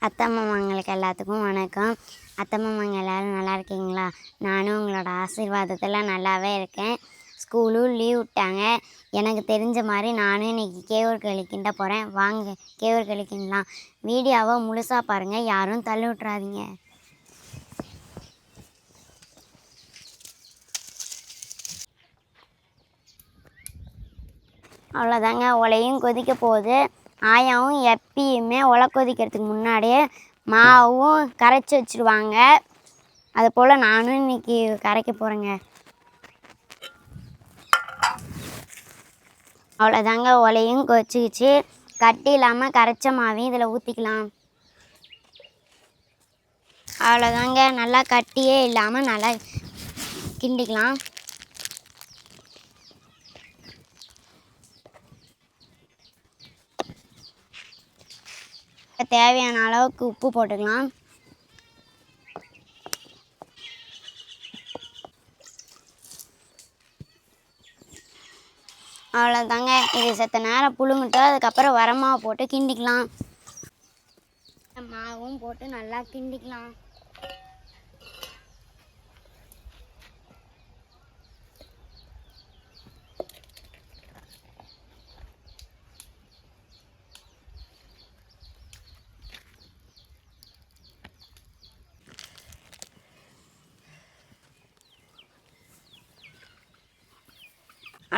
அத்தை மாமாங்களுக்கு எல்லாத்துக்கும் வணக்கம். அத்தை மாமாங்க எல்லோரும் நல்லா இருக்கீங்களா? நானும் உங்களோட ஆசீர்வாதத்தில் நல்லாவே இருக்கேன். ஸ்கூலும் லீவ் விட்டாங்க. எனக்கு தெரிஞ்ச மாதிரி நானும் இன்றைக்கி கேவூர் களி கிண்ட போகிறேன். வாங்க கேவூர் களி கிண்டலாம். வீடியோவை முழுசாக பாருங்கள், யாரும் தள்ளி விட்றாதீங்க. அவ்வளோதாங்க, உலையும் கொதிக்க போகுது. ஆயாவும் எப்பயுமே உலை கொதிக்கிறதுக்கு முன்னாடியே மாவும் கரைச்சி வச்சுருவாங்க. அதுபோல் நானும் இன்றைக்கி கரைக்க போகிறேங்க. அவ்வளோதாங்க, உலையும் கொதிச்சிக்கிச்சு. கட்டி இல்லாமல் கரைச்ச மாவையும் இதில் ஊற்றிக்கலாம். அவ்வளோதாங்க, நல்லா கட்டியே இல்லாமல் நல்லா கிண்டிக்கலாம். தேவையான அளவுக்கு உப்பு போட்டுக்கலாம். அவ்வளோதாங்க, இது செத்த நேரம் புழுங்கிட்டு அதுக்கப்புறம் வரமாவை போட்டு கிண்டிக்கலாம். மாவும் போட்டு நல்லா கிண்டிக்கலாம்.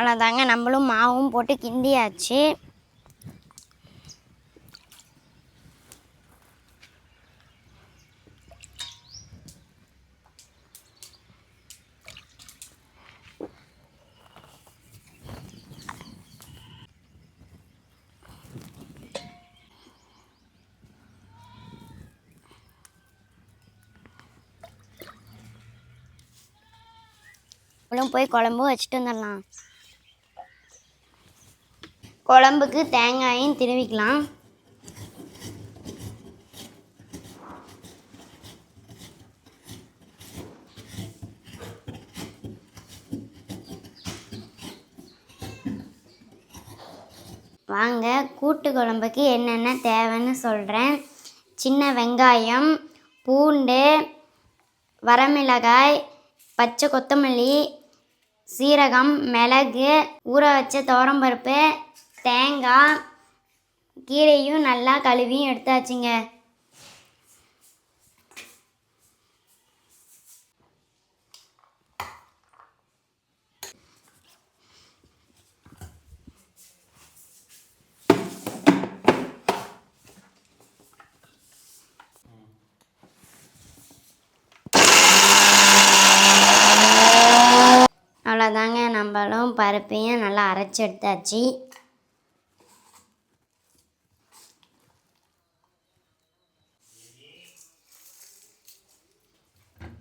அவ்வளோதாங்க, நம்மளும் மாவும் போட்டு கிண்டியாச்சு. போய் குழம்பு வச்சுட்டு வந்துடலாம். குழம்புக்கு தேங்காயும் திருவிக்கலாம். வாங்க கூட்டு குழம்புக்கு என்னென்ன தேவைன்னு சொல்கிறேன். சின்ன வெங்காயம், பூண்டு, வரமிளகாய், பச்சை கொத்தமல்லி, சீரகம், மிளகு, ஊற வச்ச துவரம்பருப்பு, தேங்காய், கீரையும் நல்லா கழுவியும் எடுத்தாச்சுங்க. அவ்வளோதாங்க, நம்மளும் பருப்பையும் நல்லா அரைச்சி எடுத்தாச்சு.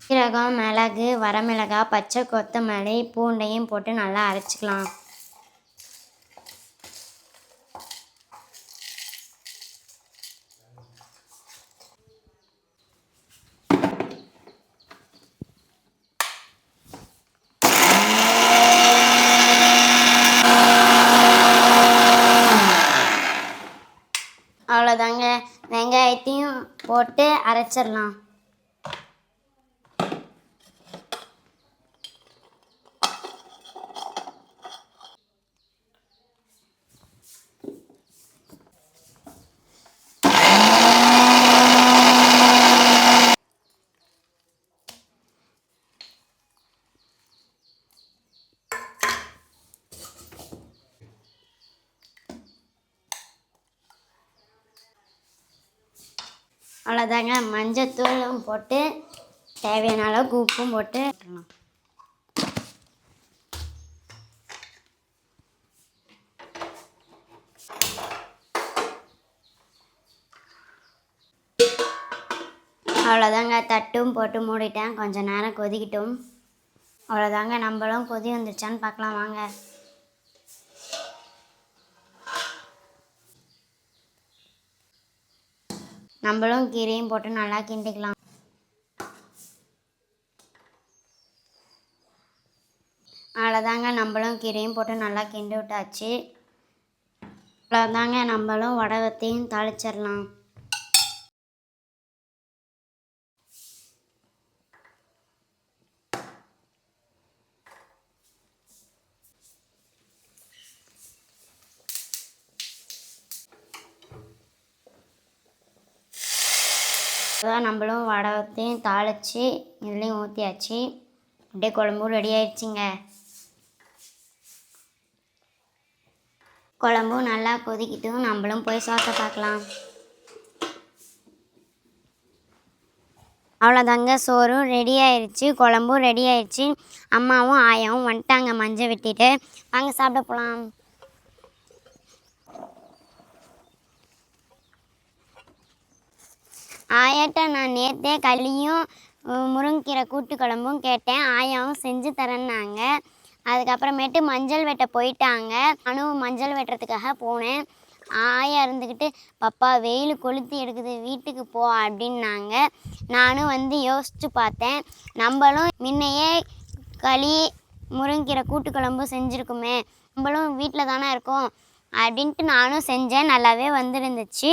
சீரகம், மிளகு, வரமிளகாய், பச்சை கொத்தமல்லி, பூண்டையும் போட்டு நல்லா அரைச்சிக்கலாம். அவ்வளோதாங்க, வெங்காயத்தையும் போட்டு அரைச்சிடலாம். அவ்வளோதாங்க, மஞ்சத்தூளும் போட்டு தேவையான அளவுக்கு உப்பும் போட்டு அவ்வளோதாங்க, தட்டும் போட்டு மூடிட்டேன். கொஞ்சம் நேரம் கொதிக்கிட்டும். அவ்வளோதாங்க, நம்மளும் கொதி வந்துருச்சான்னு பார்க்கலாம் வாங்க. நம்மளும் கீரையும் போட்டு நல்லா கிண்டிக்கலாம். அவ்வளோதாங்க, நம்மளும் கீரையும் போட்டு நல்லா கிண்டி விட்டாச்சு. அவ்வளோதாங்க, நம்மளும் வடகத்தையும் தாளிச்சிடலாம். அதான் நம்மளும் வடகத்தையும் தாளித்து இதுலேயும் ஊற்றியாச்சு. அப்படியே குழம்பும் ரெடி ஆயிடுச்சுங்க. குழம்பும் நல்லா கொதிக்கிட்டும், நம்மளும் போய் சாப்பிட்டு பார்க்கலாம். அவ்வளோதாங்க, சோறும் ரெடி ஆயிடுச்சு, குழம்பும் ரெடி ஆயிடுச்சு. அம்மாவும் ஆயாவும் வந்துட்டாங்க மஞ்சள் வெட்டிட்டு. வாங்க சாப்பிட போகலாம். ஆயாட்ட நான் நேற்றே களியும் முருங்கீரை கூட்டு குழம்பும் கேட்டேன். ஆயாவும் செஞ்சு தரேன்னாங்க. அதுக்கப்புறமேட்டு மஞ்சள் வெட்ட போயிட்டாங்க. நானும் மஞ்சள் வெட்டுறதுக்காக போனேன். ஆயா இருந்துக்கிட்டு, பாப்பா வெயில் கொளுத்தி எடுக்குது, வீட்டுக்கு போ அப்படின்னாங்க. நானும் வந்து யோசித்து பார்த்தேன், நம்மளும் முன்னையே களி முருங்கீரை கூட்டு குழம்பு செஞ்சுருக்குமே, நம்மளும் வீட்டில் தானே இருக்கோம் அப்படின்ட்டு நானும் செஞ்சேன். நல்லாவே வந்துருந்துச்சு.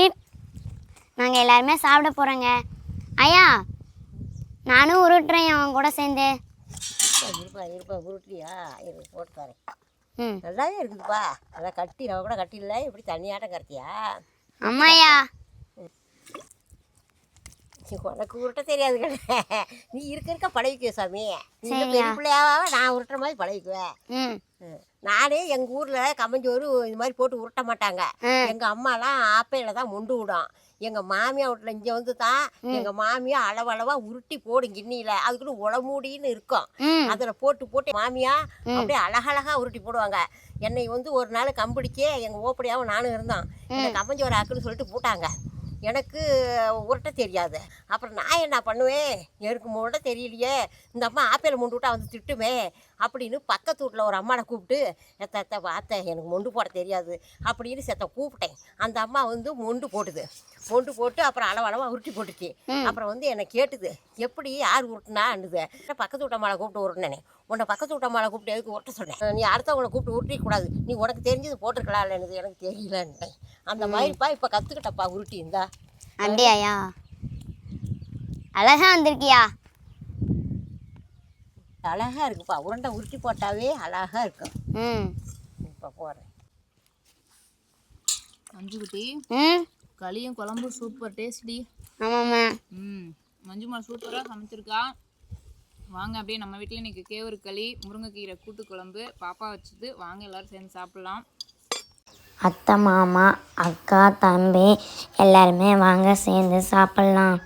நாங்கள் எல்லாருமே சாப்பிட போகிறோங்க. ஐயா, நானும் உருட்டுறேன் அவன் கூட சேர்ந்து. இருப்பா உருட்டியா போட்டு தரேன். நல்லாவே இருக்குதுப்பா. நல்லா கட்டி நம்ம கூட கட்டில இப்படி தண்ணியாட்டம் கரைச்சியா? அம்மாயா, உனக்கு உருட்ட தெரியாது கடை. நீ இருக்க பழகிக்குவே சாமி. நீ பெரிய பிள்ளையாவ நான் உருட்டுற மாதிரி பழகிக்குவேன். நானே எங்கள் ஊரில் கம்மஞ்சோறு இது மாதிரி போட்டு உருட்ட மாட்டாங்க. எங்கள் அம்மாலாம் ஆப்பையில் தான் மொண்டு விடும். எங்கள் மாமியா வீட்டில் இங்கே வந்து தான் எங்கள் மாமியா அளவளவாக உருட்டி போடும் கிண்ணியில். அதுக்குன்னு உளமூடின்னு இருக்கும். அதில் போட்டு மாமியா அப்படியே அழகழகாக உருட்டி போடுவாங்க. என்னை வந்து ஒரு நாள் கம்பிடிக்கே எங்கள் ஓப்படியாகவும் நானும் இருந்தோம். என்னை கம்மஞ்சோறு ஆக்குன்னு சொல்லிட்டு போட்டாங்க. எனக்கு உருட்ட தெரியாது. அப்புறம் நான் என்ன பண்ணுவேன், எனக்கு முருட்ட தெரியலையே, இந்த அம்மா ஆப்பையில் மொண்டு விட்டா வந்து திட்டுமே அப்படின்னு பக்கத்து வீட்டில் ஒரு அம்மாவை கூப்பிட்டு, எத்த பார்த்தேன் எனக்கு மொண்டு போட தெரியாது அப்படின்னு கூப்பிட்டேன். அந்த அம்மா வந்து மொண்டு போட்டு அப்புறம் அளவளவாக உருட்டி போட்டுச்சு. அப்புறம் வந்து என்னை கேட்டுது, எப்படி யார் உருட்டினான்னுது. பக்கத்து வீட்டு அம்மாவை கூப்பிட்டு உருட்டினேன். உன்னை பக்கத்து வீட்டு அம்மாவை கூப்பிட்டு எதுக்கு உருட்ட சொன்னேன்? நீ அடுத்தவங்களை கூப்பிட்டு உருட்டிக்கூடாது, நீ உனக்கு தெரிஞ்சது போட்டிருக்கலாம் இல்லைன்னு எனக்கு தெரியலன்ட்டேன். அந்த மாதிரிப்பா இப்போ கற்றுக்கிட்டப்பா உருட்டி இருந்தா. அப்படியாயா? அழகா வந்திருக்கியா? அழகா இருக்குப்பா. உருண்டை உருட்டி போட்டாவே அழகா இருக்கும். இப்போ போகிறேன். மஞ்சுக்குட்டி, களியும் குழம்பு சூப்பர் டேஸ்டி. ஆமாம்மா. மஞ்சுமா சூப்பராக சமைச்சிருக்கா. வாங்க அப்படியே நம்ம வீட்டில் இன்றைக்கி கேவரு களி முருங்கைக்கீரை கூட்டு குழம்பு பாப்பா வச்சுது. வாங்க எல்லோரும் சேர்ந்து சாப்பிட்லாம். அத்தை, மாமா, அக்கா, தம்பி எல்லாருமே வாங்க சேர்ந்து சாப்பிட்லாம்.